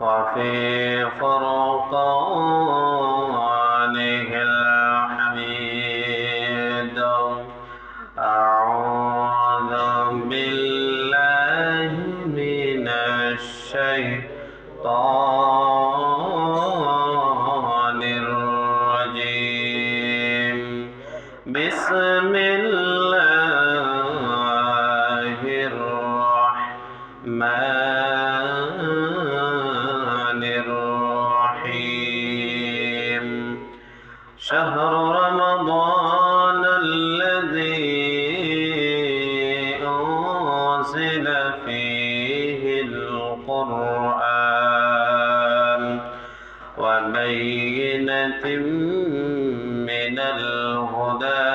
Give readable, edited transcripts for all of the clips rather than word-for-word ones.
وفي فرقانه الحميد أعوذ بالله من الشيطان الرجيم بسم الله الرحمن الرحيم شهر رمضان الذي أنزل فيه القرآن وبينة من الهدى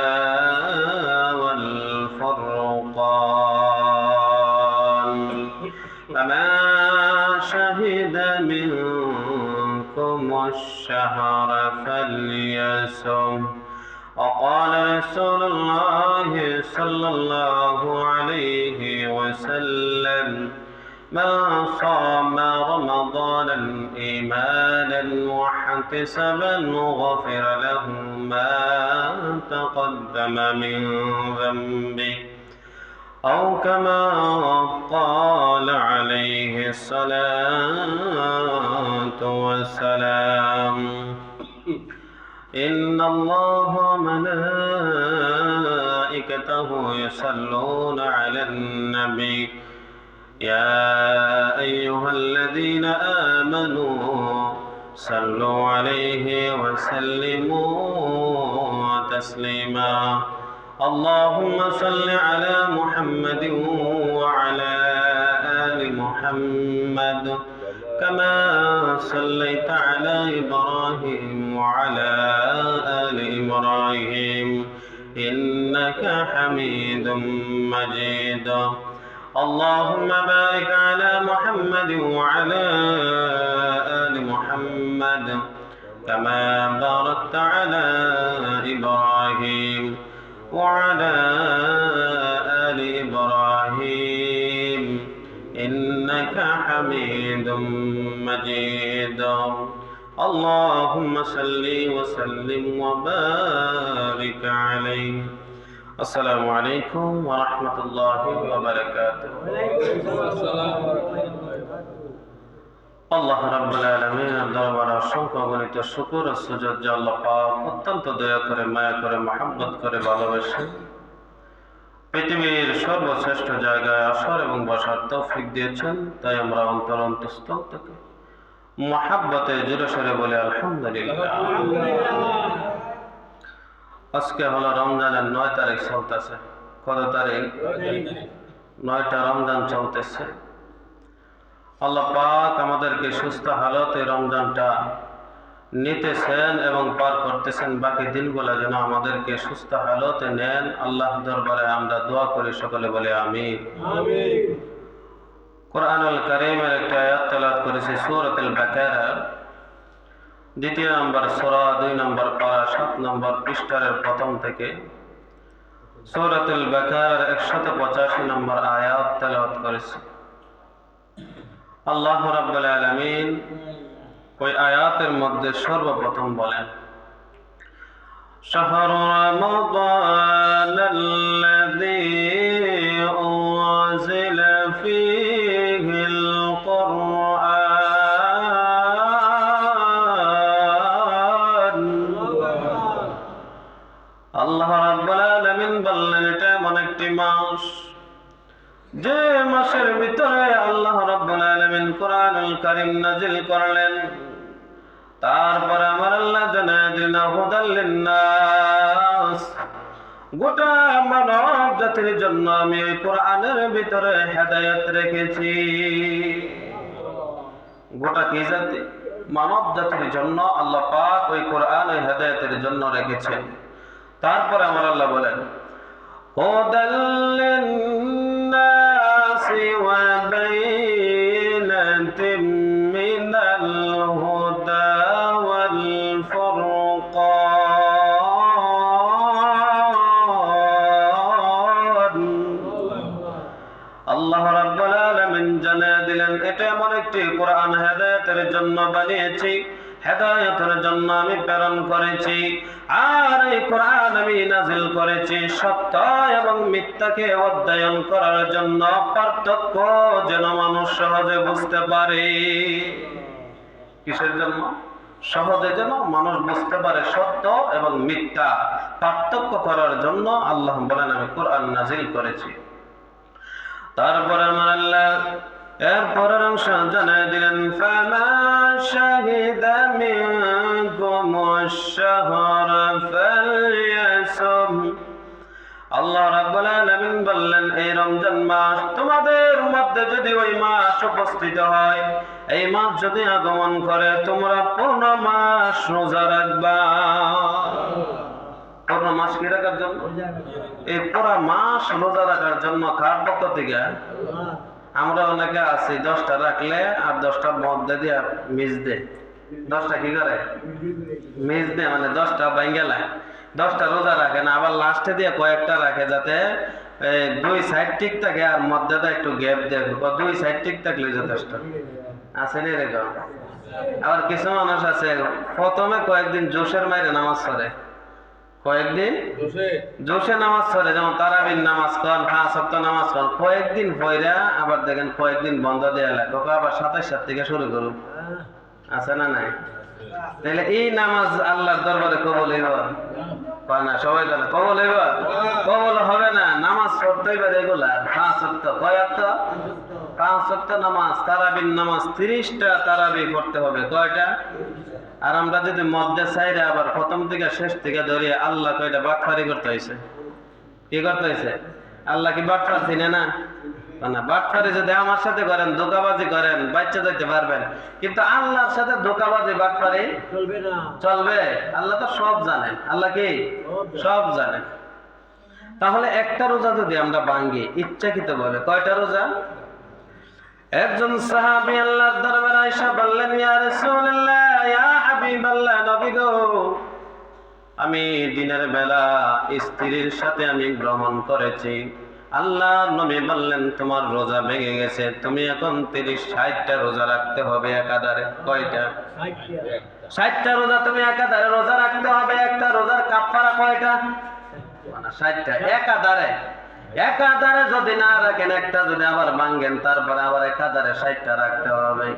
والفرقان فمن شهد منكم الشهر فليصم وقال رسول الله صلى الله عليه وسلم من صام رمضانا إيمانا واحتسابا غفر له ما تقدم من ذنبه أو كما قال عليه الصلاة والسلام إن الله وملائكته يصلون على النبي يا أيها الذين آمنوا صلوا عليه وسلموا تسليما اللهم صل على محمد وعلى آل محمد كما صليت على إبراهيم وعلى آل إبراهيم إنك حميد مجيد اللهم بارك على محمد وعلى آل محمد كما باركت على إبراهيم وعلى آل إبراهيم إنك حميد مجيد اللهم صل وسلم وبارك عليه السلام عليكم ورحمة الله وبركاته আল্লাহ রাব্বুল আলামিনের দরবারে অসংখ্য অগণিত শুকর ও সুজুদ যে আল্লাহ পাক অত্যন্ত দয়া করে মায়া করে মহব্বত করে ভালোবাসেন পৃথিবীর সর্বশ্রেষ্ঠ জায়গায় আসার এবং বসার তৌফিক দিয়েছেন তাই আমরা অন্তরস্থল থেকে মহব্বতে জোরে সোরে বলে আলহামদুলিল্লাহ আজকে হলো রমজানের 9 তারিখ চলতেছে কত তারিখ 9টা রমজান চলতেছে আল্লাহ পাক আমাদেরকে সুস্থ হালতে রমজানটা নিতেছেন এবং পার করতেছেন বাকি দিনগুলো যেন আমাদেরকে সুস্থ হালতে নেন আল্লাহর দরবারে আমরা দোয়া করি সকলে বলে আমিন আমিন কোরআনুল কারীমের একটা আয়াত তেলাওয়াত করেছি সূরাতুল বাকারা দ্বিতীয় নম্বর সূরা 2 নম্বর পারা 7 নম্বর পৃষ্ঠার প্রথম থেকে সূরাতুল বাকারার 185 নম্বর আয়াত তেলাওয়াত করেছি আল্লাহ রাব্বুল আলামিন ওই আয়াতের মধ্যে সর্বপ্রথম বলেন শাহরু রমাদানাল্লাযী উনজিলা ফীহিল কুরআন আল্লাহ রাব্বুল আলামিন বললেন এটা এমন একটি মাস যে মাসের ভিতরে আল্লাহ রাব্বুল আলামিন কোরআনুল কারীম নাযিল করলেন তারপর আমার আল্লাহ জানায় দিলেন হুদাল লিন্নাস গোটা মানব জাতির জন্য আমি এই কোরআনের ভিতরে হেদায়েত রেখেছি গোটা কি জাতি মানব জাতির জন্য আল্লাহ পাক ওই কোরআনে হেদায়েতের জন্য রেখেছেন তারপর আমার আল্লাহ বলেন হুদাল লিন্নাস ওয়া বাইনাতিন মিনাল হুদা ওয়াল ফুরকান আল্লাহ রাব্বুল আলামিন জানায় দিলেন, এটা এমন একটি কোরআন হেদায়েতের জন্য বানিয়েছি, হেদায়েতের জন্য আমি প্রেরণ করেছি। আর এই কোরআন আমি নাজিল করেছি সত্য এবং মিথ্যাকে অধ্যয়ন করার জন্য, পার্থক্য যেন মানুষ সহজে বুঝতে পারে। কিসের জন্য? সহজে যেন মানুষ বুঝতে পারে সত্য এবং মিথ্যা পার্থক্য করার জন্য আল্লাহ বলেন আমি কোরআন নাজিল করেছি। তারপরে আমার আল্লাহ এরপরের অংশ জানাই দিলেন, ফামান শাহিদা মিনকুমুশ শাহরা ফালইয়াসুম। আল্লাহ রাব্বুল আলামিন বললেন, এই রমজান মাস তোমাদের মধ্যে যদি ওই মাস উপস্থিত হয়, এই মাস যদি আগমন করে, তোমরা পূর্ণ মাস রোজা রাখবা। পূর্ণ মাস কি রাখার জন্য? এই পুরা মাস রোজা রাখার জন্য কার পক্ষ থেকে? আমরা অনেকে আছি 10টা রাখলে আর 10টার মধ্যে দিয়ে মিস দে। 10টা কি করে? মিস দে, মানে 10টা বাইঙ্গেলা 10টা রোজা রাখে না, আবার লাস্টে দিয়ে কয়েকটা রাখে যাতে 2 সাইড ঠিক থাকে আর মধ্যে একটু গ্যাপ দেয়। 2 সাইড ঠিক থাকলে যথেষ্ট। আছে না এরকম? আবার কিছু মানুষ আছে প্রথমে কয়েকদিন জোশের মাইরে নামাজ পড়ে, কয়েকদিন জোশে নামাজ পড়ে, যেমন তারাবির নামাজ করেন, 5 ওয়াক্ত নামাজ পড়েন, কয়েকদিন পড়া আবার দেখেন কয়েকদিন বন্ধ দেওয়া লাগে, আবার 27 থেকে শুরু করুন। আছে না নাই? তাহলে এই নামাজ আল্লাহর দরবারে কবুল হইব না? সবাই বলে কবুল হইব? কবুল হবে না। নামাজ পড়তেই পারে রেগুলার 5 ওয়াক্ত। কয় ওয়াক্ত? 5 ওয়াক্ত নামাজ। তারাবির নামাজ 30টা তারাবি পড়তে হবে। কয়টা? আর আমরা যদি মধ্যে চাইরে আবার প্রথম থেকে শেষ থেকে ধরিয়ে আল্লাহ কয়টা বাটফারি করতে হয়েছে। কি করতে হয়েছে? আল্লাহ কি বাটফার চিনে না? না, বাটফারি যদি আমার সাথে করেন, ধোঁকাবাজি করেন, বাচ্চা যাইতে পারবেন, কিন্তু আল্লাহর সাথে ধোঁকাবাজি বাটফারি চলবে না। চলবে? আল্লাহ তো সব জানেন। আল্লাহ কি সব জানেন। তাহলে একটা রোজা যদি আমরা ভাঙ্গি ইচ্ছাকৃত ভাবে, কয়টা রোজা? একজন সাহাবী আল্লাহর দরবারে আয়েশা বললেন, ইয়া রাসূলুল্লাহ, ইয়া হাবিবাল্লাহ, নবী গো, আমি দিনের বেলা স্ত্রীর সাথে আমি ভ্রমণ করেছি। আল্লাহর নবী বললেন, তোমার রোজা ভেঙে গেছে, তুমি এখন 60টা রোজা রাখতে হবে একাধারে। কয়টা? 60টা রোজা তুমি একাধারে রোজা রাখতে হবে। একটা রোজার কাফারা কয়টা? 60টা একাধারে। একাধারে যদি না রাখেন, একটা যদি আবার ভাঙ্গেন, তারপরে আবার একাধারে 60টা রাখতে হবে।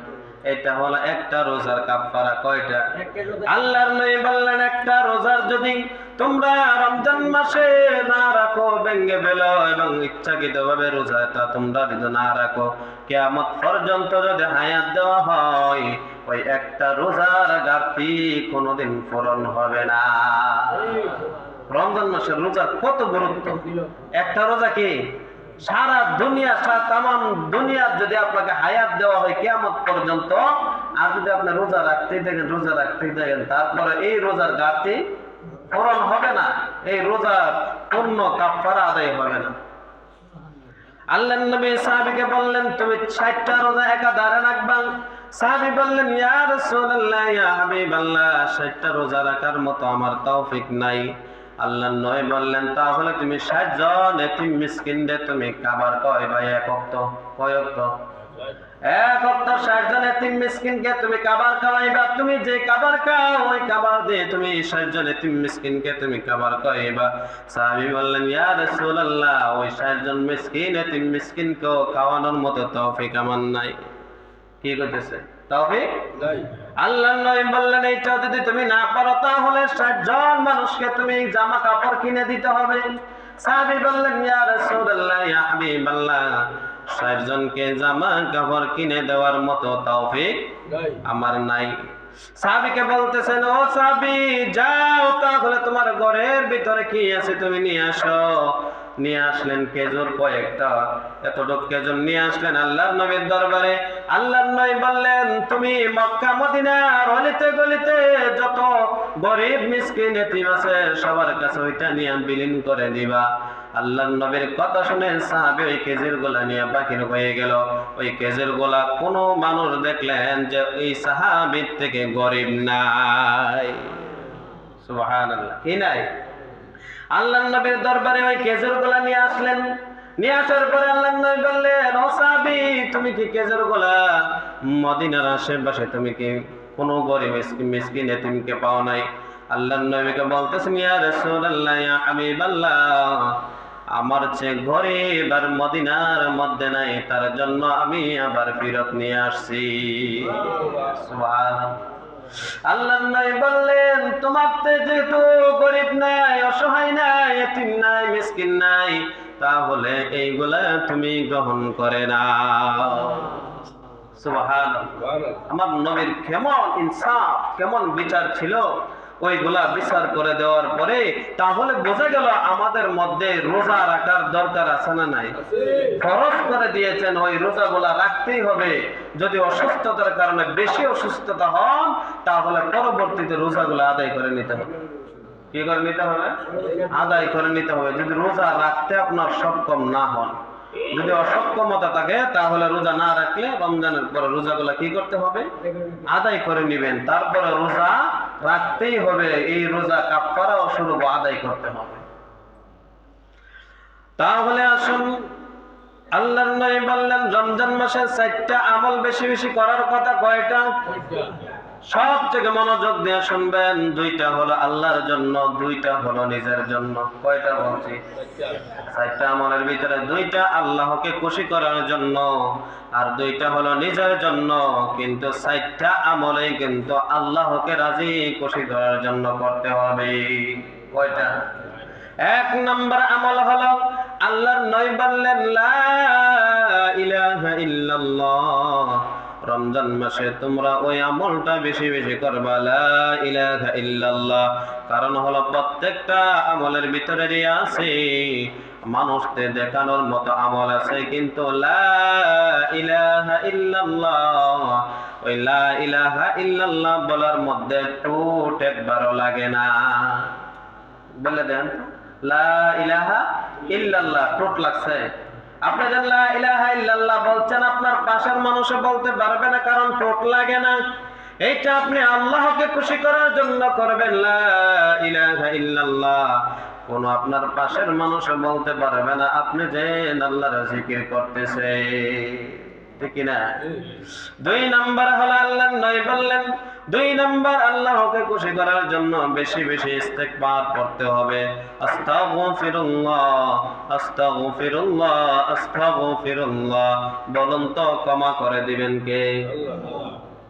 এটা হলো একটা রোজার কাফারা। কয়টা? আল্লাহর নবী বললেন, একটা রোজার যদি তোমরা রমজান মাসে না রাখো, ভেঙে ফেলো এবং ইচ্ছাকৃতভাবে রোজাটা তোমরা যদি না রাখো, কিয়ামত পর্যন্ত যদি হায়াত দেওয়া হয়, ওই একটা রোজার ঘাটতি কোনোদিন পূরণ হবে না। রমজান মাসের রোজার কত গুরুত্ব! একটা রোজা কি সারা দুনিয়া, তামাম দুনিয়ার যদি আপনাকে হায়াত দেওয়া হয় কিয়ামত পর্যন্ত, আর যদি আপনি রোজা রাখতেই দেখেন, তারপরে এই রোজার ঘাটতি পূরণ হবে না, এই রোজার পূর্ণ কাফারা আদায় হবে না। আল্লাহর নবী সাহাবীকে বললেন, তুমি 60টা রোজা একাধারে রাখবা। সাহাবী বললেন, ইয়া রাসূলুল্লাহ, ইয়া হাবিবাল্লাহ, 60টা রোজা রাখার মতো আমার তৌফিক নাই। আল্লাহর নবী বললেন, তাহলে তুমি 60 জন এতিম মিসকিনদের তুমি খাবার খাওয়াইবা এক ওয়াক্ত। কয় ওয়াক্ত? এক ওয়াক্ত 60 জন এতিম মিসকিনকে তুমি খাবার খাওয়াইবা। তুমি যে খাবার খাও ওই খাবার দিয়ে তুমি 60 জন এতিম মিসকিনকে তুমি খাবার খাওয়াইবা। সাহাবী বললেন, ইয়া রাসূলুল্লাহ, ওই 60 জন মিসকিন এতিম মিসকিনকে খাওয়ানোর মতো তৌফিক আমার নাই। কি করতেছে? তৌফিক নাই। আল্লাহর নবী বললেন, এইটা যদি তুমি না পারো, তাহলে 60 জন মানুষকে তুমি জামা কাপড় কিনে দিতে হবে। সাহাবী বললেন, ইয়া রাসূলুল্লাহ, ইয়া হাবিবাল্লাহ, 60 জনকে জামা কাপড় কিনে দেওয়ার মতো তৌফিক আমার নাই। সাহাবীকে বলতেছেন, ও সাহাবী, যাও তাহলে তোমার ঘরের ভিতরে কি আছে তুমি নিয়ে আসো। নিয়ে আসলেন খেজুর কয়েকটা, এতটুক খেজুর নিয়ে আসলেন আল্লাহর নবীর দরবারে। আল্লাহর নবী বললেন, তুমি মক্কা মদিনার অলিতে গলিতে যত গরিব মিসকিন এতিম আছে সবার কাছে ওইটা নিয়ে বিলীন করে দিবা। আল্লাহর নবীর কথা শুনে সাহাবী ওই খেজুর গোলা নিয়ে বাকির হয়ে গেল। ওই খেজুর গোলা কোনো মানুষ দেখলেন যে ওই সাহাবীর থেকে গরিব নাই। সুবহানাল্লাহ। কি নাই? আল্লাহর নবীর দরবারে ওই খেজুর গোলা নিয়ে আসলেন। নিয়ে আসার পরে আল্লাহর নবী বললেন, ও সাহাবী, তুমি কি খেজুর গুলা মদিনার আশেপাশে তুমি কি কোনো গরিব মিসকিন এতিমকে পাও নাই? আল্লাহর নবীকে বলতেছেন, ইয়া রাসূলুল্লাহ, ইয়া হাবিবাল্লাহ, আমার চেয়ে গরিব আর মদিনার মধ্যে নাই, তার জন্য আমি আবার ফিরত নিয়ে আসছি। সুবহানাল্লাহ। আল্লাহর নবী বললেন, তোমার যেহেতু গরিব নাই, অসহায় নাই, এতিম নাই, মিসকিন নাই, তাহলে এইগুলা তুমি গ্রহণ করে নাও। সুবহানাল্লাহ। আমার নবীর কেমন ইনসাফ, কেমন বিচার ছিল! ওইগুলা বিচার করে দেওয়ার পরে তাহলে বোঝা গেল আমাদের মধ্যে রোজা রাখার দরকার আছে না নাই? ফরজ করে দিয়েছেন, ওই রোজাগুলা রাখতেই হবে। যদি অসুস্থতার কারণে বেশি অসুস্থতা হন, তাহলে পরবর্তীতে রোজাগুলা আদায় করে নিতে হবে। কি করে নিতে হবে? আদায় করে নিতে হবে। যদি রোজা রাখতে আপনার সক্ষম না হন, যদি অসক্ষমতা থাকে, তাহলে রোজা না রাখলে রমজানের পরে রোজাগুলা কি করতে হবে? আদায় করে নিবেন। তারপরে রোজা রাখতেই হবে। এই রোজা কাফারা স্বরূপ আদায় করতে হবে। তাহলে আসুন, আল্লাহর নবী বললেন, রমজান মাসে 4টা আমল বেশি বেশি করার কথা। কয়টা? সবথেকে মনোযোগ দিয়ে শুনবেন। 2টা হলো আল্লাহর জন্য, 2টা হলো নিজের জন্য। কয়টা বলছি? 4টা আমলের ভিতরে 2টা আল্লাহকে খুশি করার জন্য, আর 2টা হলো নিজের জন্য। কিন্তু 4টা আমলেই কিন্তু আল্লাহকে রাজি খুশি করার জন্য করতে হবে। কয়টা? 1 নম্বর আমল হলো, আল্লাহর নবী বললেন, লা ইলাহা ইল্লাল্লাহ। রমজান মাসে তোমরা ওই আমলটা বেশি বেশি করবা, লা ইলাহা ইল্লাল্লাহ। কারণ হলো, প্রত্যেকটা আমলের ভিতরে আছে মানুষদের দেখানোর মতো আমল আছে, কিন্তু লা ইলাহা ইল্লাল্লাহ, ওই লা ইলাহা ইল্লাল্লাহ বলার মধ্যে টুট একবারও লাগে না। বলে দেন, লা ইলাহা ইল্লাল্লাহ টুট লাগছে? আপনি যেন লা ইলাহা ইল্লাল্লাহ বলছেন, আপনার পাশের মানুষও বলতে পারবে না, কারণ ঠোঁট লাগে না। এইটা আপনি আল্লাহকে খুশি করার জন্য করবেন, লা ইলাহা ইল্লাল্লাহ। কোন আপনার পাশের মানুষও বলতে পারবে না আপনি যে আল্লাহর জিকির করতেছে, ঠিক না? 2 নাম্বার হলো, আল্লাহর নবী বললেন, 2 নাম্বার আল্লাহকে খুশি করার জন্য বেশি বেশি ইস্তেগফার করতে হবে। আস্তাগফিরুল্লাহ, আস্তাগফিরুল্লাহ, আস্তাগফিরুল্লাহ। বলুন তো, ক্ষমা করে দিবেন কে?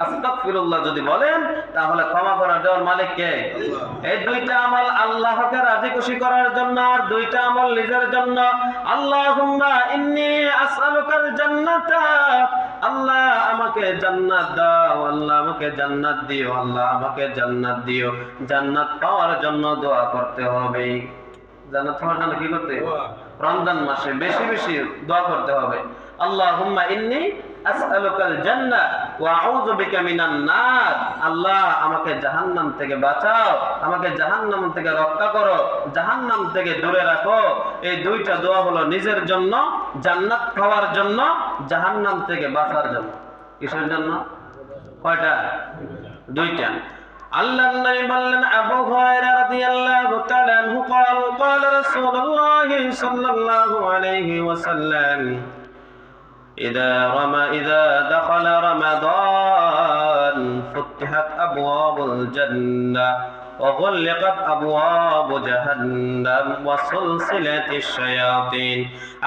আস্তাগফিরুল্লাহ যদি বলেন, তাহলে ক্ষমা করে দেওয়ার মালিক কে? এই 2টা আমল আল্লাহকে রাজি খুশি করার জন্য, আর 2টা আমল নিজের জন্য। আল্লাহুম্মা ইন্নী আসআলুকাল জান্নাতা, আল্লাহ আমাকে জান্নাত দাও, আল্লাহ আমাকে জান্নাত দিও, আল্লাহ আমাকে জান্নাত দিও। জান্নাত পাওয়ার জন্য দোয়া করতে হবে। জান্নাত পাওয়ার জন্য কি করতে হবে? রমজান মাসে বেশি বেশি দোয়া করতে হবে। আল্লাহুম্মা ইন্নী আসআলুকাল জান্নাহ ওয়া আউযু বিকা মিনান নার। আল্লাহ আমাকে জাহান্নাম থেকে বাঁচাও, আমাকে জাহান্নাম থেকে রক্ষা করো, জাহান্নাম থেকে দূরে রাখো। এই 2টা দোয়া হলো নিজের জন্য, জান্নাত পাওয়ার জন্য, জাহান্নাম থেকে বাঁচার জন্য। কিসের জন্য? কয়টা? 2টা। আল্লাহর নবী বললেন, আবু হুরায়রা রাদিয়াল্লাহু তাআলা আনহু قال قال رسول الله صلى الله عليه وسلم إذا دخل رمضان فتحت أبواب الجنة وغلقت أبواب جهنم وسلسلت الشياطين।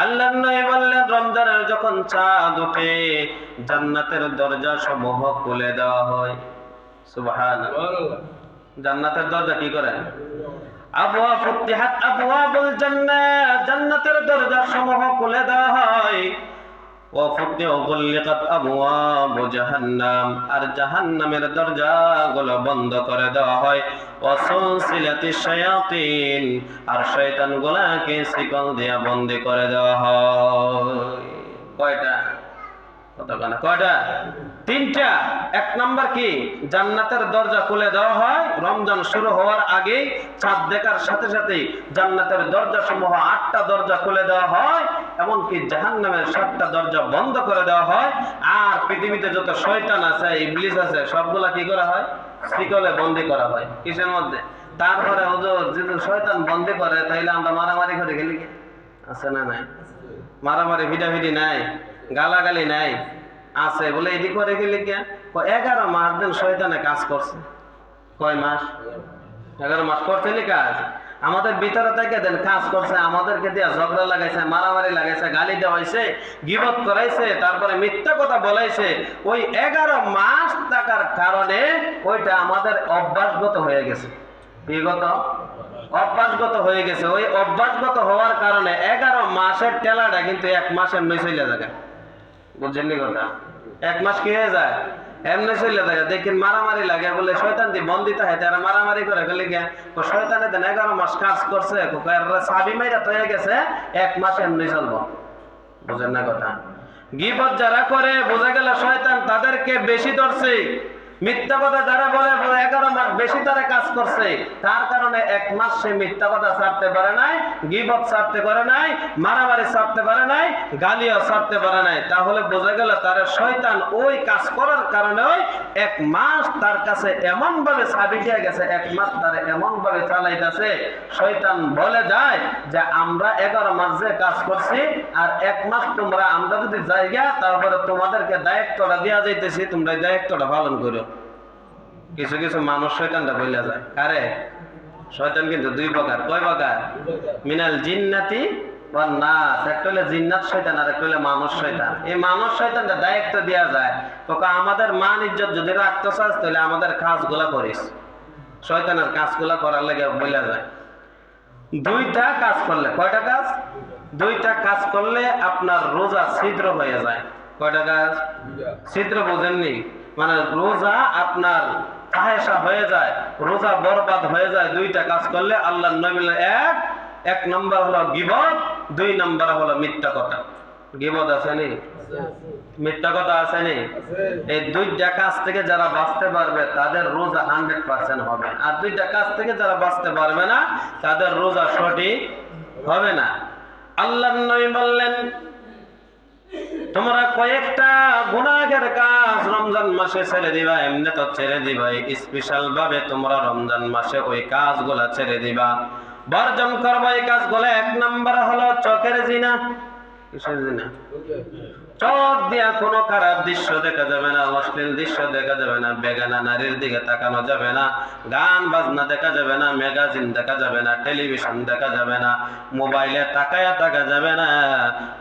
আল্লাহর নবী বললেন, রমজানের যখন চাঁদ ওঠে, জান্নাতের দরজা সমূহ খুলে দেওয়া হয়। সুবহানাল্লাহ। জান্নাতের দরজা কি করে? আবওয়াব ফুতিহাত আবওয়াবুল জান্নাহ, জান্নাতের দরজা সমূহ খুলে দেওয়া হয়। وغلقت أبواب جهنم, আর জাহান্নামের দরজাগুলো বন্ধ করে দেওয়া হয়। وسلسلت الشياطين, আর শয়তানগুলোকে শিকল দিয়ে বন্দী করে দেওয়া হয়। কয়টা? কতখানা? কয়টা? 3টা। 1 নাম্বার কি? জান্নাতের দরজা খুলে দেওয়া হয়। রমজান শুরু হওয়ার আগে চাঁদ দেখার সাথে সাথে জান্নাতের দরজা সমূহ 8টা দরজা খুলে দেওয়া হয়, এমনকি জাহান্নামের 7টা দরজা বন্ধ করে দেওয়া হয়। আর পৃথিবীতে যত শয়তান আছে, ইবলিস আছে, সবগুলা কি করা হয়? শিকলে বন্দী করা হয়। কিসের মধ্যে? তারপরে হুজুর, যদি শয়তান বন্দী করে, তাইলে আমরা মারামারি করে গেলি আছে না নাই? মারামারি ভিডাভিডি নাই, গালাগালি নাই, আছে বলে এদিক করে গেলে গিয়া 11 মাস দিন শয়তানে কাজ করছে। কয় মাস? 11 মাস করছে নি কাজ। আমাদের ভিতরে থেকে দেন কাজ করছে, আমাদেরকে দিয়া ঝগড়া লাগাইছে, মারামারি লাগাইছে, গালি দেওয়াইছে, গিবত করাইছে, তারপরে মিথ্যা কথা বলাইছে। ওই 11 মাস থাকার কারণে ওইটা আমাদের অভ্যাসগত হয়ে গেছে। বিগত অভ্যাসগত হয়ে গেছে। ওই অভ্যাসগত হওয়ার কারণে 11 মাসের টেলাটা কিন্তু 1 মাসের নই চলে যায়। বুঝছেন নি কথা? 1 মাস কি হয়ে যায়? এমনি চলে যায়। দেখেন মারামারি লাগে বলে শয়তান দি বন্দিতা হয়, তারা মারামারি করে গেলে গিয়া শয়তানে দেন 11 মাস কাজ করছে, সাবি মাইরা হয়ে গেছে, 1 মাস এমনি চলবো। বুঝেন না কথা? গীবত যারা করে বোঝা গেল শয়তান তাদেরকে বেশি ধরছে। মিথ্যা কথা যারা বলে 11 মাস বেশি তারা কাজ করছে, তার কারণে 1 মাস সে মিথ্যা কথা ছাড়তে পারে নাই, গীবত ছাড়তে পারে নাই, মারামারি ছাড়তে পারে নাই, গালিও ছাড়তে পারে নাই। তাহলে বোঝা গেল তার শয়তান ওই কাজ করার কারণে 1 মাস তার কাছে এমন ভাবে সাবিটিয়া গেছে, 1 মাস তার এমন ভাবে চালাইতেছে। শয়তান বলে যায় যে আমরা 11 মাস যে কাজ করছি আর 1 মাস তোমরা আমরা যদি জায়গা, তারপরে তোমাদেরকে দায়িত্বটা দেওয়া যাইতেছি, তোমরা দায়িত্বটা পালন করো। কিছু কিছু মানুষ শয়তানটা বইলা যায়। কারে? শয়তান কিন্তু 2 প্রকার। কয় প্রকার? মিনাল জিন্নাতি ওয়ান নাস। একটা হলো জিন্নাত শয়তান আর একটা হলো মানুষ শয়তান। এই মানুষ শয়তানটা দায়িত্ব দেওয়া যায়, তোকে আমাদের মান ইজ্জত যদি রাখতে চাস তাহলে আমাদের কাজগুলা করিস। শয়তানের কাজগুলা করার লাগে বইলা যায়। 2টা কাজ করলে, কয়টা কাজ? 2টা কাজ করলে আপনার রোজা ছিদ্র হয়ে যায়। কয়টা কাজ? ছিদ্র বুঝেননি? মানে রোজা আপনার ফাহেসা হয়ে যায়, রোজা বরবাদ হয়ে যায় 2টা কাজ করলে। আল্লাহর নবী এক নম্বর হলো গীবত, 2 নম্বর হলো মিথ্যা কথা। গীবত আছে নি? মিথ্যা কথা আছে নি? এই 2টা কাজ থেকে যারা বাঁচতে পারবে তাদের রোজা 100% হবে, আর 2টা কাজ থেকে যারা বাঁচতে পারবে না তাদের রোজা সঠিক হবে না। আল্লাহর নবী বললেন তোমরা কয়েকটা গুনাহের কাজ রমজান মাসে ছেড়ে দিবা। এমনি তো ছেড়ে দিবা, স্পেশাল ভাবে তোমরা রমজান মাসে ওই কাজগুলা ছেড়ে দিবা, বর্জন করবা এই কাজগুলো। 1 নম্বর হলো চোখের জিনা। কিসের জিনা? চোখ দিয়া কোনো খারাপ দৃশ্য দেখা যাবে না, অশ্লীল দৃশ্য দেখা যাবে না, বেগানা নারীর দিকে তাকানো যাবে না, গান বাজনা দেখা যাবে না, ম্যাগাজিন দেখা যাবে না, টেলিভিশন দেখা যাবে না, মোবাইলে তাকায়া থাকা যাবে না।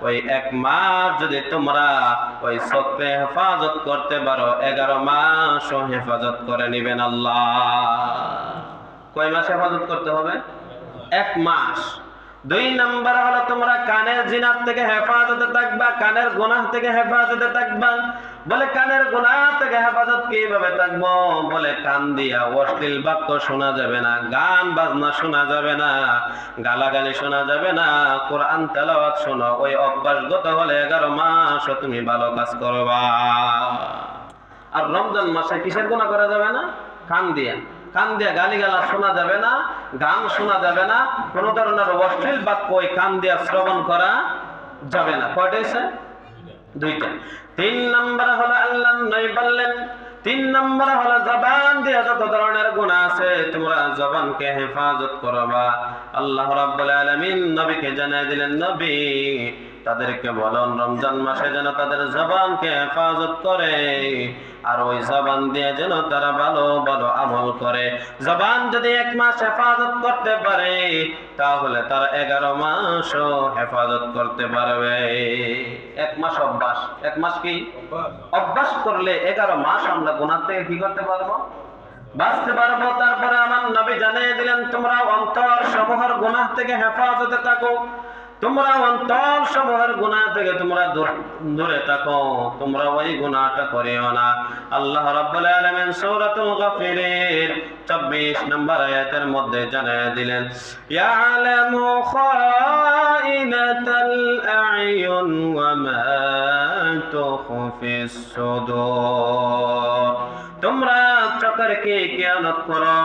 ওই 1 মাস যদি তোমরা ওই চোখকে হেফাজত করতে পারো, 11 মাসও হেফাজত করে নিবেন আল্লাহ। কয় মাস হেফাজত করতে হবে? 1 মাস। 2 নম্বর হলো তোমরা কানের জিনাত থেকে হেফাজতে থাকবা, কানের গুনাহ থেকে হেফাজতে থাকবা। বলে কানের গুনাহ থেকে হেফাজত কিভাবে থাকবো? বলে কান দিয়া অশ্লীল বাক্য শোনা যাবে না, গান বাজনা শোনা যাবে না, গালাগালি শোনা যাবে না, কোরআন তেলাওয়াত শোনো। ওই অভ্যাসগত হলে 11 মাসও তুমি ভালো কাজ করবা। আর রমজান মাসে কিসের গুনাহ করা যাবে না? কান দিয়া। কান দিয়া গালিগালা শোনা যাবে না, গান শোনা যাবে না, কোন ধরনের অশ্লীল বাক্য ওই কান দিয়া শ্রবণ করা যাবে না। কয়টা হইছে? 2টা। 3 নম্বর হলো আল্লাহর নবী বললেন 3 নম্বর হলো জবান দিয়ে যত ধরনের গুনাহ আছে তোমরা জবানকে হেফাজত করবা। আল্লাহ রাব্বুল আলামিন নবীকে জানাই দিলেন, নবী তাদেরকে বলুন রমজান মাসে যেন তাদের জবানকে হেফাজত করে, আর ওই জবান দিয়ে যেন তারা ভালো ভালো আমল করে। জবান যদি 1 মাস হেফাজত করতে পারে তাহলে তারা 11 মাসও হেফাজত করতে পারবে। 1 মাস অভ্যাস। 1 মাস কি অভ্যাস করলে 11 মাস আমরা গুনাহ থেকে কি করতে পারবো? বাঁচতে পারবো। তারপরে আমার নবী জানিয়ে দিলেন তোমরা অন্তর সমূহের গুনাহ থেকে হেফাজতে থাকো, তোমরা অন্তর সমূহের গুনাহ থেকে তোমরা দূরে থাকো, তোমরা ওই গুনাহটা করিও না। আল্লাহ রাব্বুল আলামিন সূরাতুল গাফিরের 24 নম্বর আয়াতের মধ্যে জানিয়ে দিলেন, ইয়ালামু খাইনাতাল আ'য়ুন ওয়া মা তুখফিস সুদূর। তোমরা চোখের কি খেয়ানত করো,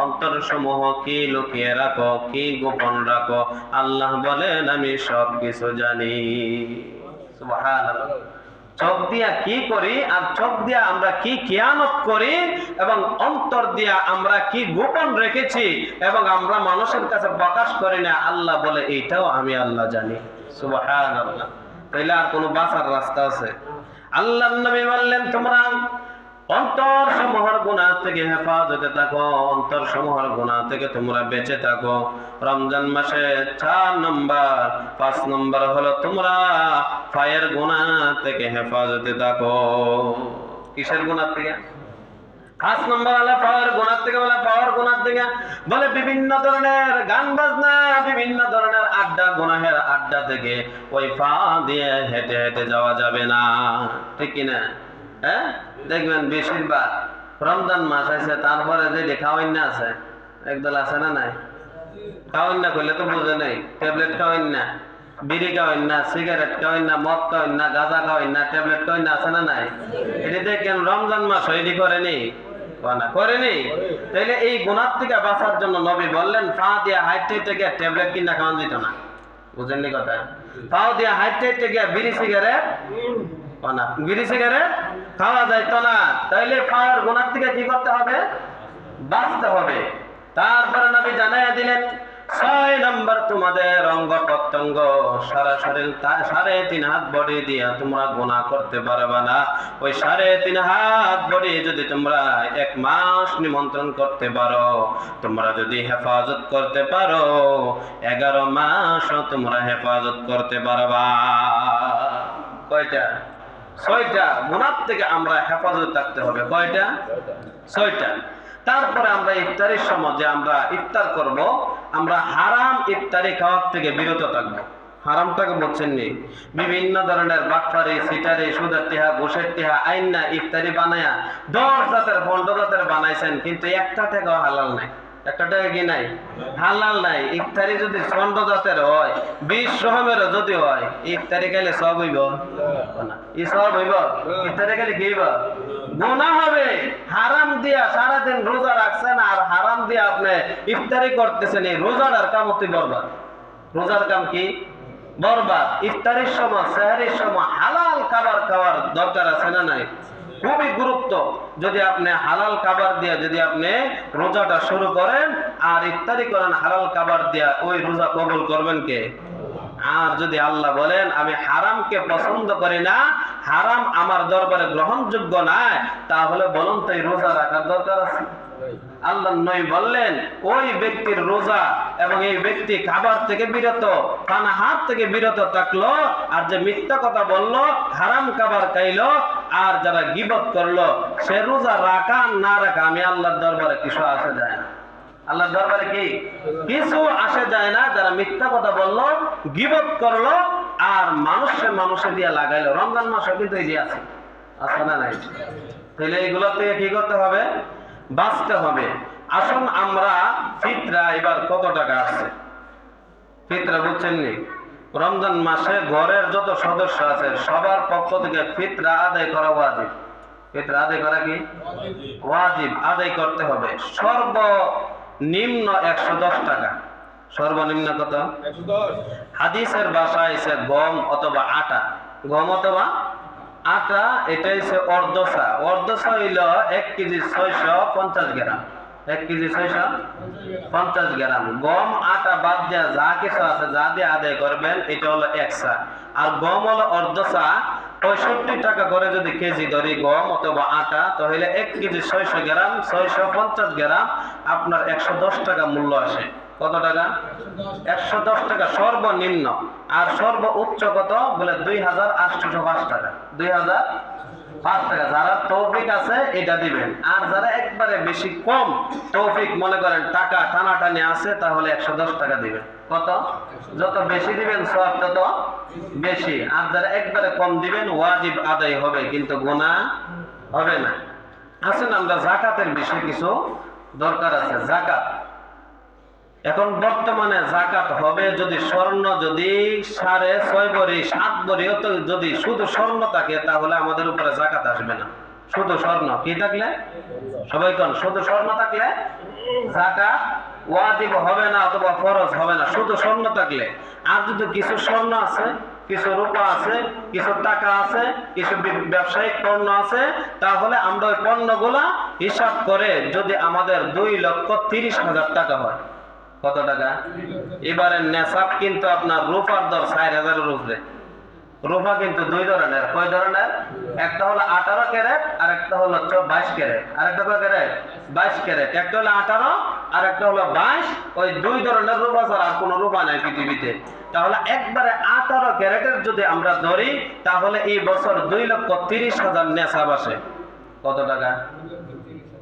অন্তর সমূহ কি লুকিয়ে রাখো, কি গোপন রাখো। আল্লাহ বলেন আমি সব কিছু জানি। সুবহানাল্লাহ। চোখ দিয়া কি করি আর চোখ দিয়া আমরা কি খেয়ানত করি এবং অন্তর দিয়া আমরা কি গোপন রেখেছি এবং আমরা মানুষের কাছে প্রকাশ করি না, আল্লাহ বলে এইটাও আমি আল্লাহ জানি। সুবহানাল্লাহ। তাইলে আর কোনো বাঁচার রাস্তা আছে? আল্লাহর নবী বললেন, তোমরা অন্তর সমূহের গুনাহ থেকে হেফাজতে থাকো, অন্তর সমূহের গুনাহ থেকে তোমরা বেঁচে থাকো। রমজান মাসে 4 নম্বর 5 নম্বর হলো তোমরা পায়ের গুনাহ থেকে হেফাজতে থাকো। কিসের গুনাহ থেকে? 5 নম্বর হলো পাওয়ার গুনাহ থেকে। বলে পাওয়ার গুনাহ থেকে বলে বিভিন্ন ধরনের গান বাজনা, বিভিন্ন ধরনের আড্ডা, গুনাহের আড্ডা থেকে ওই পা দিয়ে হেঁটে হেঁটে যাওয়া যাবে না, ঠিক কি না? হ্যাঁ, দেখবেন বেশিরভাগ রমজান মাস আছে, তারপরে যে খাওয়াইন না আছে, একদল আছে না নাই? খাওয়াইন না করলে তো বুঝে নেই, ট্যাবলেট খাওয়াইন না, বিড়ি খাওয়াইন না, সিগারেট খাওয়াইন না, মদ খাওয়াইন না, গাঁজা খাওয়াইন না, ট্যাবলেট খাওয়াইন না, আছে না নাই? এটি দেখেন রমজান মাস এটি করেনি, করেনি। তাইলে এই গুনাহ থেকে বাঁচার জন্য নবী বললেন, পা দিয়ে হাইটে থেকে ট্যাবলেট কিনা খাওয়ান দিত না। বুঝেননি কথা? পাও দিয়ে হাইটে থেকে বিড়ি সিগারেট বিড়ি সিগারেট খাওয়া যাইতো না। তাইলে পায়ের গুনাহ থেকে কি করতে হবে? বাঁচতে হবে। তারপরে নবী জানাইয়া দিলেন, 6 নম্বর তোমাদের অঙ্গ প্রত্যঙ্গ সারা শরীর 3.5 হাত বডি দিয়া তোমরা গুনাহ করতে পারবে না। ওই 3.5 হাত বডি যদি তোমরা 1 মাস নিমন্ত্রণ করতে পারো, তোমরা যদি হেফাজত করতে পারো, 11 মাসও তোমরা হেফাজত করতে পারবা। কয়টা? 6টা গুনাহ থেকে আমরা হেফাজত থাকতে হবে। কয়টা? 6টা। তারপরে আমরা ইফতারের সময় যে আমরা ইফতার করব, আমরা হারাম ইফতারি খাওয়ার থেকে বিরত থাকবো। হারামটাকে বলছেন নি, বিভিন্ন ধরনের বাটপারি, সিটারি, সুদের টিহা, ঘুষের টিহা আইন না ইফতারি বানায়া 10 জাতের 15 জাতের বানাইছেন, কিন্তু একটা টাকাও হালাল নাই। একটা টাকা কি নাই? হালাল নাই। ইফতারি যদি 15 জাতের হয়, 20 রকমেরও যদি হয়, ইফতারি খাইলে সব হইব না? ই সব হইব? ইফতারি খাইলে কি হইব? গুনাহ হবে। হারাম দিয়া সারাদিন রোজা রাখছেন আর হারাম দিয়া আপনি ইফতারি করতেছেন, এই রোজার কাম অতি বরবাদ। রোজার কাম কি? বরবাদ। ইফতারির সময়, সেহরির সময় হালাল খাবার খাওয়ার দরকার আছে না নাই? খুবই গুরুত্ব। যদি আপনি হালাল খাবার দিয়ে যদি আপনি রোজাটা শুরু করেন আর ইফতারি করেন হালাল খাবার দিয়া, ওই রোজা কবুল করবেন কে? আর যদি আল্লাহ বলেন আমি হারামকে পছন্দ করি না, হারাম আমার দরবারে গ্রহণযোগ্য নয়, তাহলে বলুন তো এই রোজা রাখার দরকার আছে? আল্লাহ নবী বললেন, ওই ব্যক্তির রোজা এবং এই ব্যক্তি খাবার থেকে বিরত, পানাহার থেকে বিরত থাকলো, আর যে মিথ্যা কথা বললো, হারাম খাবার খাইলো, আর যারা গীবত করলো, সে রোজা রাখা না রাখা আমি আল্লাহর দরবারে কিছু আসে যায় না। আল্লাহর দরবারে কি কিছু আসে যায় না। যারা মিথ্যা কথা বললো, গীবত করলো, আর মানুষে দিয়ে লাগাইলো। রমজান মাসে কিন্তু এই দিয়ে আছে না নাই? তাহলে এইগুলো থেকে কি করতে হবে? বাঁচতে হবে। আসুন আমরা ফিতরা এবার কত টাকা আছে ফিতরা বুঝছেন নি? রমজান মাসে ঘরের যত সদস্য আছে সবার পক্ষ থেকে ফিতরা আদায় করা ওয়াজিব। ফিতরা আদায় করা কি ওয়াজিব? আদায় করতে হবে। সর্বনিম্ন 110 টাকা। সর্বনিম্ন কত? 110। হাদিসের ভাষায় আছে গম অথবা আটা। গম অথবা আটা, এটা হচ্ছে অর্ধসা। অর্ধসা হইল 1 কেজি 650 গ্রাম। 1 কেজি 650 গ্রাম। গম আটা বাদ দিয়া যা কিছু আছে, যা দিয়ে আদায় করবেন, এটা হলো 1 সা। আর গম হলো অর্ধসা। 65 টাকা করে যদি কেজি ধরি গম অথবা আটা, তাহলে 1 কেজি 600 গ্রাম, 650 গ্রাম, আপনার 110 টাকা মূল্য আসে। কত টাকা? 110 টাকা সর্বনিম্ন। আর সর্বোচ্চ কত বলে? 2805 টাকা। 2005 টাকা। যারা তৌফিক আছে এটা দিবেন। আর যারা একবারে বেশি কম তৌফিক মনে করেন, টাকা টানাটানি আছে, তাহলে 110 টাকা দিবেন। কত? যত বেশি দিবেন সওয়াব তত বেশি। আর যারা একবারে কম দিবেন, ওয়াজিব আদায় হবে, কিন্তু গুনাহ হবে না। আসুন আমরা যাকাতের বিষয়ে কিছু দরকার আছে। যাকাত এখন বর্তমানে যাকাত হবে যদি স্বর্ণ যদি 6.5 ভরি 7 ভরিও তো যদি শুধু স্বর্ণ থাকে, তাহলে আমাদের উপরে যাকাত আসবে না। শুধু স্বর্ণ কি থাকলে? সবাই কোন শুধু স্বর্ণ থাকলে যাকাত ওয়াজিব হবে না অথবা ফরজ হবে না, শুধু স্বর্ণ থাকলে। আর যদি কিছু স্বর্ণ আছে, কিছু রূপা আছে, কিছু টাকা আছে, কিছু ব্যবসায়িক পণ্য আছে, তাহলে আমরা ওই পণ্যগুলা হিসাব করে যদি আমাদের 2,30,000 টাকা হয়, কত টাকা? এবারে নেশাব কিন্তু আপনার রূপার দর 4000-এর উপরে। রূপা কিন্তু দুই ধরনের। কয় ধরনের? একটা হলো 18 ক্যারেট আর একটা হলো 22 ক্যারেট। আর একটা কয় ক্যারেট? 22 ক্যারেট। একটা হলো 18 আর একটা হলো 22। ওই দুই ধরনের রূপা ছাড়া আর কোনো রূপা নাই পৃথিবীতে। তাহলে একবারে 18 ক্যারেটের যদি আমরা ধরি তাহলে এই বছর 2,30,000 নেশাব আসে। কত টাকা?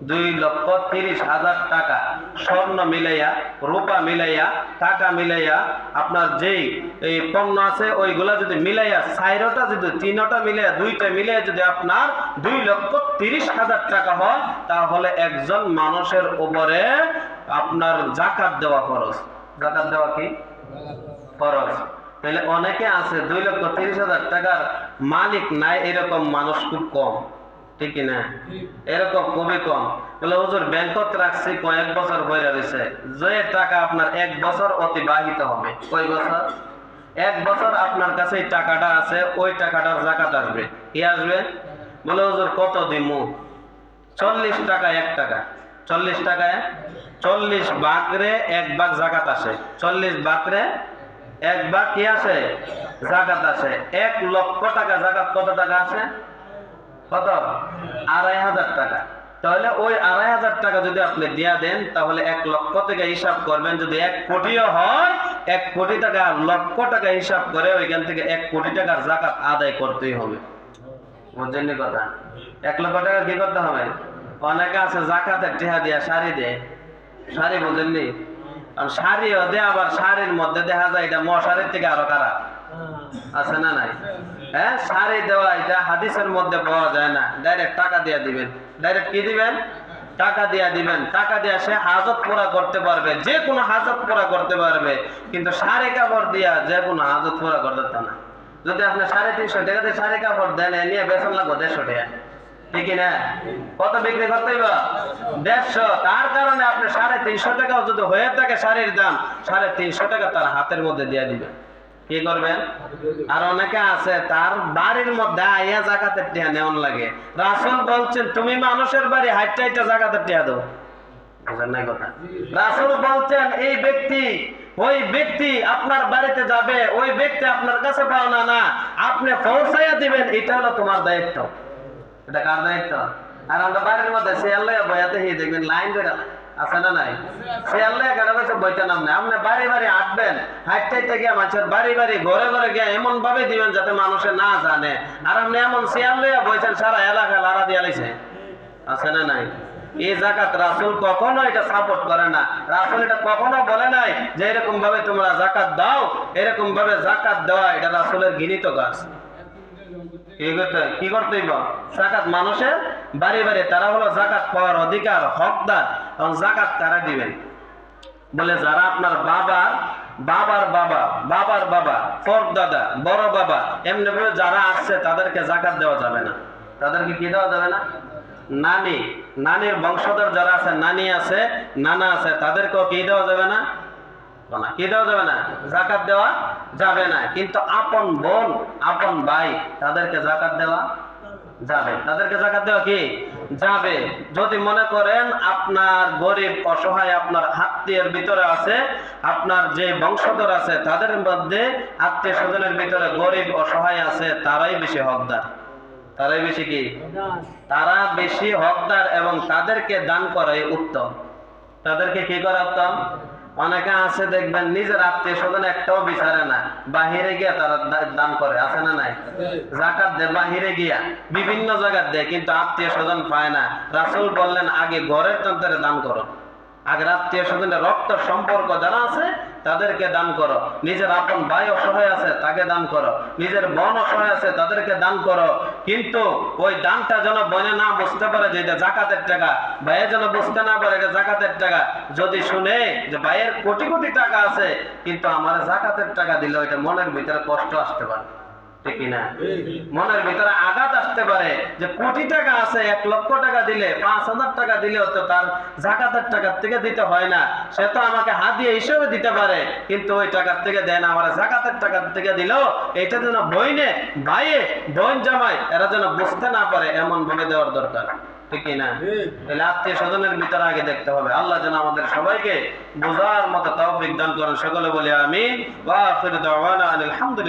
2,30,000 টাকা। স্বর্ণ মিলাইয়া, রূপা মিলাইয়া, টাকা মিলাইয়া, আপনার যেই এই পণ্য আছে ওইগুলা যদি মিলাইয়া, 4টা যদি 3টা মিলাইয়া, 2টা মিলাইয়া যদি আপনার 2,30,000 টাকা হয় তাহলে একজন মানুষের উপরে আপনার জাকাত দেওয়া খরচ। জাকাত দেওয়া কি খরচ? তাহলে অনেকে আছে 2,30,000 টাকার মালিক নাই, এরকম মানুষ খুব কম, ঠিক না? এরকম খুবই কম। বলে হুজুর ব্যাংকত রাখছি কয়েক বছর হয়ে রয়েছে, যে টাকা আপনার 1 বছর অতিবাহিত হবে। কয় বছর? 1 বছর আপনার কাছে এই টাকাটা আছে, ওই টাকাটার জাকাত আসবে। কি আসবে? বলে হুজুর কত দিমু? 40 টাকা 1 টাকা। 40 টাকায় 40 ভাগরে 1 ভাগ জাকাত আসে। 40 ভাগরে 1 ভাগ কি আসে? জাকাত আসে। 1 লক্ষ টাকা জাকাত কত টাকা আছে? কত? 2,500 টাকা। তাহলে ওই 2,500 টাকা যদি আপনি দিয়া দেন তাহলে 1 লক্ষ থেকে হিসাব করবেন, যদি 1 কোটিও হয় 1 কোটি টাকা, লক্ষ টাকা হিসাব করে ওইখান থেকে 1 কোটি টাকার জাকাত আদায় করতেই হবে। বুঝলেন কথা? 1 লক্ষ টাকা কি করতে হবে? অনেকে আছে জাকাতের টাকা দিয়া শাড়ি দেয়। শাড়ি বুঝেননি? কারণ শাড়িও দেয়, আবার শাড়ির মধ্যে দেখা যায় এটা মশারির থেকে আরো খারাপ। আছে না নাই? হ্যাঁ, শাড়ি দেওয়া এটা হাদিসের মধ্যে পাওয়া যায় না। ডাইরেক্ট টাকা দিয়ে দিবেন। ডাইরেক্ট কি দিবেন? টাকা দিয়ে দিবেন। টাকা দিয়ে সে হাজত পুরা করতে পারবে, যে কোনো হাজত পুরা করতে পারবে, কিন্তু শাড়ি কাপড় দিয়া যে কোনো হাজত পুরা করতে পারত না। যদি আপনি 350 টাকা দিয়ে শাড়ি কাপড় দেন, নিয়ে বেতন লাগবে 150 টাকা, ঠিক না? কত বিক্রি করতে হইব? 150। তার কারণে আপনি 350 টাকাও যদি হয়ে থাকে শাড়ির দাম, 350 টাকা তার হাতের মধ্যে দিয়ে দিবেন। কি করবেন? আর অনেকে আছে তার বাড়ির মধ্যে আইয়া জাকাতের টিয়া নেওয়ান লাগে। রাসূল বলছেন তুমি মানুষের বাড়ি হাইটা হাইটা জাকাতের টিয়া দাও। বুঝেন না কথা? রাসূল বলছেন এই ব্যক্তি, ওই ব্যক্তি আপনার বাড়িতে যাবে, ওই ব্যক্তি আপনার কাছে পাওনা না, আপনি পৌঁছাইয়া দিবেন, এটা হলো তোমার দায়িত্ব। এটা কার দায়িত্ব? আর আমরা বাড়ির মধ্যে সে আল্লাহ বয়াতে হি দেখবেন লাইন ধরে আছে না নাই? সে আল্লাহ কারো কাছে বইতে নাম নাই। আপনি বাড়ি বাড়ি হাঁটবেন, হাঁটতে গিয়ে মানুষের বাড়ি বাড়ি ঘরে ঘরে গিয়ে এমন ভাবে দিবেন যাতে মানুষে না জানে। আর আপনি এমন সে আল্লাহ বইছেন সারা এলাকা লাড়া দিয়া লাইছে। আছে না নাই? এই জাকাত রাসূল কখনো এটা সাপোর্ট করে না। রাসূল এটা কখনো বলে নাই যে এরকম ভাবে তোমরা জাকাত দাও। এরকম ভাবে জাকাত দেওয়া এটা রাসূলের ঘৃণিত কাজ। কি করতে হইব? জাকাত মানুষের বাড়ি বাড়ি, তারা হলো জাকাত পাওয়ার অধিকার, হকদার, এবং জাকাত তারা দিবেন। বলে যারা আপনার বাবার বাবার বাবা, বাবার বাবা, পরদাদা, বড় বাবা, এমনি ভাবে যারা আসছে তাদেরকে জাকাত দেওয়া যাবে না। তাদেরকে কি দেওয়া যাবে না? নানি, নানির বংশধর যারা আছে, নানি আছে, নানা আছে, তাদেরকেও কি দেওয়া যাবে না? কি দেওয়া যাবে না? জাকাত দেওয়া যাবে না। কিন্তু আপন বোন, আপন ভাই, তাদেরকে জাকাত দেওয়া যাবে। তাদেরকে জাকাত দেওয়া কি যাবে। যদি মনে করেন আপনার গরিব অসহায় আপনার আত্মীয়ের ভিতরে আছে, আপনার যে বংশধর আছে তাদের মধ্যে আত্মীয় স্বজনের ভিতরে গরিব অসহায় আছে, তারাই বেশি হকদার। তারাই বেশি কি? তারা বেশি হকদার, এবং তাদেরকে দান করাই উত্তম। তাদেরকে কি করা উত্তম? অনেকে আছে দেখবেন নিজের আত্মীয় স্বজন একটাও বিচারে না, বাহিরে গিয়া তারা দান করে। আছে না নাই? জাকাত দেয় বাহিরে গিয়া, বিভিন্ন জায়গায় দেয়, কিন্তু আত্মীয় স্বজন পায় না। রাসূল বললেন আগে ঘরের তন্ত্রে দান করো, আগে আত্মীয় স্বজনের রক্ত সম্পর্ক যারা আছে তাদেরকে দান করো। নিজের আপন ভাই অসহায় আছে তাকে দান করো, নিজের বোন অসহায় আছে তাদেরকে দান করো। কিন্তু ওই দানটা যেন বোনে না বুঝতে পারে যে এটা জাকাতের টাকা, ভাইয়ে যেন বুঝতে না পারে এটা জাকাতের টাকা। যদি শুনে যে ভাইয়ের কোটি কোটি টাকা আছে কিন্তু আমার জাকাতের টাকা দিলে ওইটা মনের ভিতরে কষ্ট আসতে পারে, ঠিক না? মনের ভিতরে আঘাত আসতে পারে যে কোটি টাকা আছে, 1 লক্ষ টাকা দিলে, 5,000 টাকা দিলেও তো তার জাকাতের টাকার থেকে দিতে হয় না। সে তো আমাকে হাদিয়া হিসেবে দিতে পারে, কিন্তু ওই টাকার থেকে দেয় না, আমার জাকাতের টাকার থেকে দিলেও এটা যেন বইনে ভাইয়ে বোন জামাই এরা যেন বুঝতে না পারে এমন ভাবে দেওয়ার দরকার। ঠিক না? তাহলে আত্মীয় স্বজনের ভিতরে আগে দেখতে হবে। আল্লাহ যেন আমাদের সবাইকে বোঝার মতো তৌফিক দান করেন। সকলে বলি আমিন। ওয়া আখিরু দাওয়ানা আলহামদুলিল্লাহ।